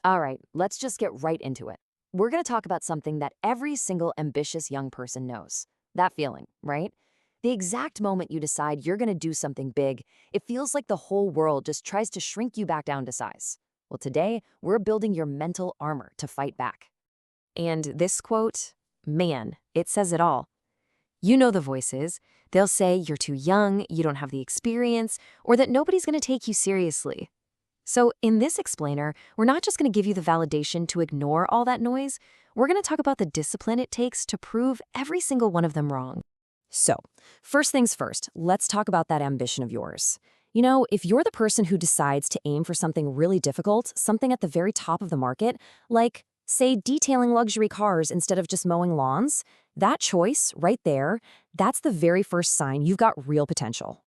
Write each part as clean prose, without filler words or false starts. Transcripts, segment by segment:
All right, let's just get right into it. We're going to talk about something that every single ambitious young person knows. That feeling, right? The exact moment you decide you're going to do something big, it feels like the whole world just tries to shrink you back down to size. Well, today, we're building your mental armor to fight back. And this quote, man, it says it all. You know the voices. They'll say you're too young, you don't have the experience, or that nobody's going to take you seriously. So in this explainer, we're not just going to give you the validation to ignore all that noise. We're going to talk about the discipline it takes to prove every single one of them wrong. So, first things first, let's talk about that ambition of yours. You know, if you're the person who decides to aim for something really difficult, something at the very top of the market, like, say, detailing luxury cars instead of just mowing lawns, that choice right there, that's the very first sign you've got real potential.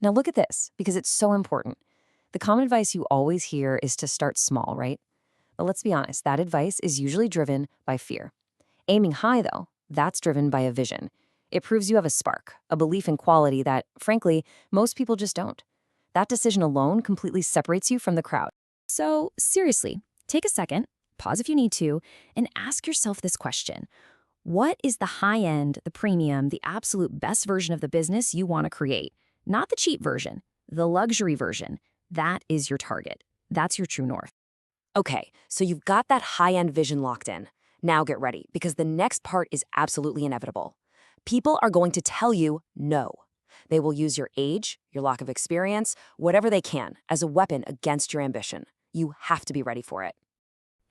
Now look at this, because it's so important. The common advice you always hear is to start small, right? But let's be honest, that advice is usually driven by fear. Aiming high, though, that's driven by a vision. It proves you have a spark, a belief in quality that, frankly, most people just don't. That decision alone completely separates you from the crowd. So, seriously, take a second, pause if you need to, and ask yourself this question. What is the high end, the premium, the absolute best version of the business you want to create? Not the cheap version, the luxury version. That is your target. That's your true north. Okay, so you've got that high-end vision locked in. Now get ready, because the next part is absolutely inevitable. People are going to tell you no. They will use your age, your lack of experience, whatever they can, as a weapon against your ambition. You have to be ready for it.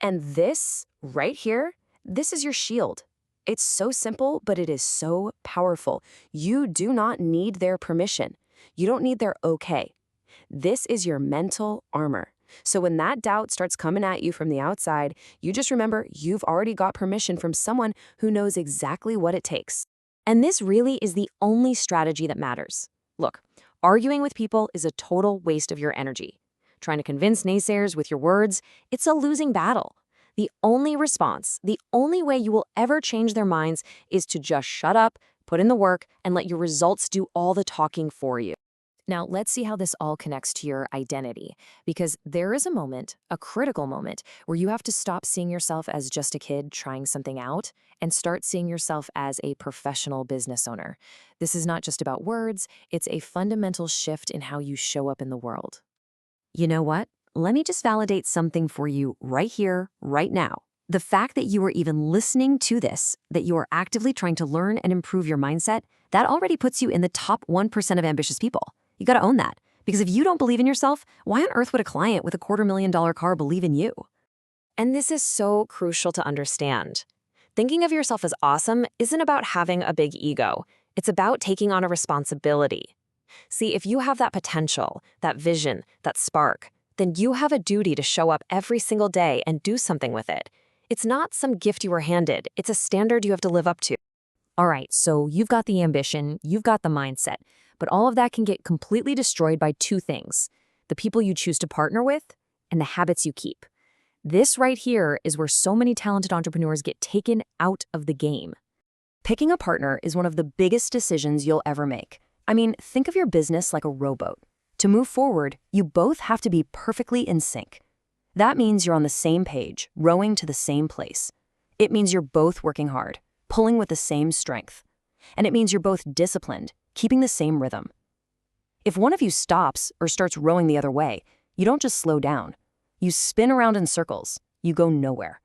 And this, right here, this is your shield. It's so simple, but it is so powerful. You do not need their permission. You don't need their okay. This is your mental armor. So when that doubt starts coming at you from the outside, you just remember you've already got permission from someone who knows exactly what it takes. And this really is the only strategy that matters. Look, arguing with people is a total waste of your energy. Trying to convince naysayers with your words, it's a losing battle. The only response, the only way you will ever change their minds is to just shut up, put in the work, and let your results do all the talking for you. Now, let's see how this all connects to your identity, because there is a moment, a critical moment, where you have to stop seeing yourself as just a kid trying something out and start seeing yourself as a professional business owner. This is not just about words, it's a fundamental shift in how you show up in the world. You know what? Let me just validate something for you right here, right now. The fact that you are even listening to this, that you are actively trying to learn and improve your mindset, that already puts you in the top 1% of ambitious people. You got to own that. Because if you don't believe in yourself, why on earth would a client with a $250,000 car believe in you? And this is so crucial to understand. Thinking of yourself as awesome isn't about having a big ego. It's about taking on a responsibility. See, if you have that potential, that vision, that spark, then you have a duty to show up every single day and do something with it. It's not some gift you were handed. It's a standard you have to live up to. All right, so you've got the ambition, you've got the mindset, but all of that can get completely destroyed by two things: the people you choose to partner with and the habits you keep. This right here is where so many talented entrepreneurs get taken out of the game. Picking a partner is one of the biggest decisions you'll ever make. I mean, think of your business like a rowboat. To move forward, you both have to be perfectly in sync. That means you're on the same page, rowing to the same place. It means you're both working hard, pulling with the same strength. And it means you're both disciplined, keeping the same rhythm. If one of you stops or starts rowing the other way, you don't just slow down. You spin around in circles. You go nowhere.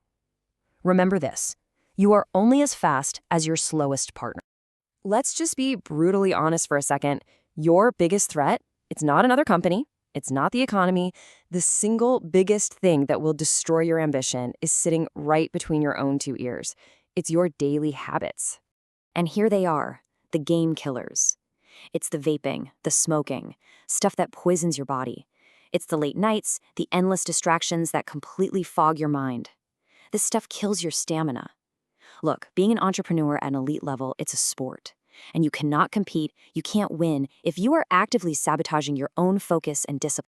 Remember this: you are only as fast as your slowest partner. Let's just be brutally honest for a second. Your biggest threat, it's not another company, it's not the economy. The single biggest thing that will destroy your ambition is sitting right between your own two ears. It's your daily habits. And here they are, the game killers. It's the vaping, the smoking, stuff that poisons your body. It's the late nights, the endless distractions that completely fog your mind. This stuff kills your stamina. Look, being an entrepreneur at an elite level, it's a sport. And you cannot compete, you can't win if you are actively sabotaging your own focus and discipline.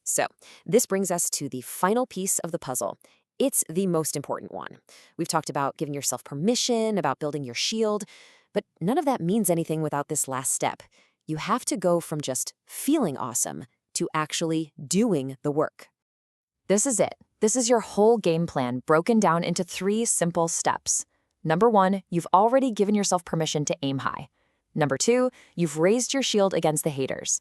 So, this brings us to the final piece of the puzzle. It's the most important one. We've talked about giving yourself permission, about building your shield, but none of that means anything without this last step. You have to go from just feeling awesome to actually doing the work. This is it. This is your whole game plan broken down into 3 simple steps. Number 1, you've already given yourself permission to aim high. Number 2, you've raised your shield against the haters.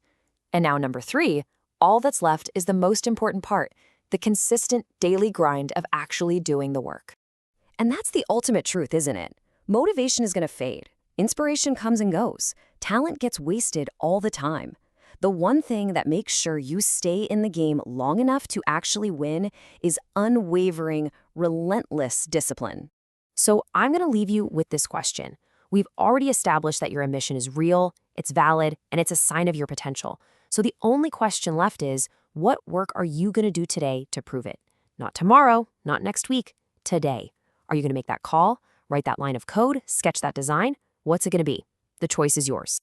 And now number 3, all that's left is the most important part, the consistent daily grind of actually doing the work. And that's the ultimate truth, isn't it? Motivation is going to fade. Inspiration comes and goes. Talent gets wasted all the time. The one thing that makes sure you stay in the game long enough to actually win is unwavering, relentless discipline. So I'm going to leave you with this question. We've already established that your ambition is real, it's valid, and it's a sign of your potential. So the only question left is, what work are you going to do today to prove it? Not tomorrow, not next week, today. Are you going to make that call, write that line of code, sketch that design? What's it going to be? The choice is yours.